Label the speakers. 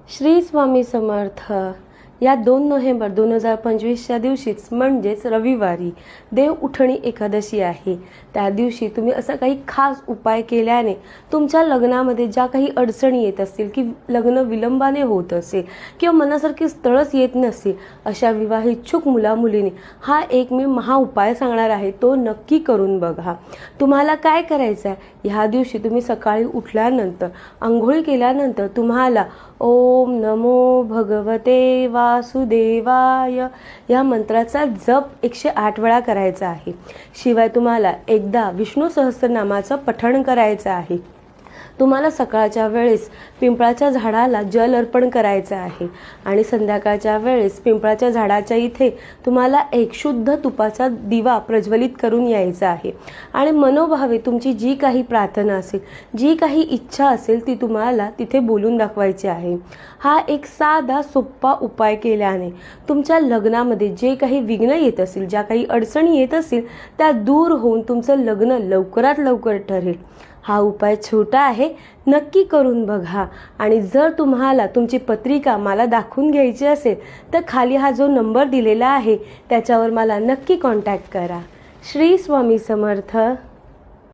Speaker 1: श्री स्वामी समर्थ। या 2 नोव्हेंबर 2025च्या दिवशीच म्हणजेच रविवारी देव उठणी एकादशी आहे। त्या दिवशी तुम्ही असा काही खास उपाय केल्याने तुमच्या लग्नामध्ये ज्या काही अडचणी येत असतील की लग्न विलंबाने होत असेल किंवा मनासारखी स्थळच येत नसेल, अशा विवाह इच्छुक मुलामुलींनी हा एक मी महा उपाय सांगणार आहे, तो नक्की करून बघा। तुम्हाला काय करायचं आहे, ह्या दिवशी तुम्ही सकाळी उठल्यानंतर अंघोळ केल्यानंतर तुम्हाला ओम नमो भगवते वासुदेवाय या मंत्राचा जप 108 वेळा करायचा आहे। शिवाय तुम्हाला एकदा विष्णू सहस्त्रनामाचं पठण करायचं आहे। तुम्हाला सकाळच्या वेळेस पिंपळाच्या झाडाला जल अर्पण करायचं आहे आणि संध्याकाळच्या वेळेस पिंपळाच्या झाडाच्या इथे तुम्हाला एक शुद्ध तुपाचा दिवा प्रज्वलित करून यायचा आहे आणि मनोभावे तुमची जी काही प्रार्थना असेल, जी काही इच्छा असेल ती तुम्हाला तिथे बोलून दाखवायची आहे। हा एक साधा सोपा उपाय केल्याने तुमच्या लग्नामध्ये जे काही विघ्न येत असतील, ज्या काही अडचणी येत असतील, त्या दूर होऊन तुमचं लग्न लवकरात लवकर ठरेल। हा उपाय छोटा आहे, नक्की करून बघा। आणि जर तुम्हाला तुमची पत्रिका मला दाखवून घ्यायची असेल तर खाली हा जो नंबर दिलेला आहे त्याच्यावर मला नक्की कॉन्टॅक्ट करा। श्री स्वामी समर्थ।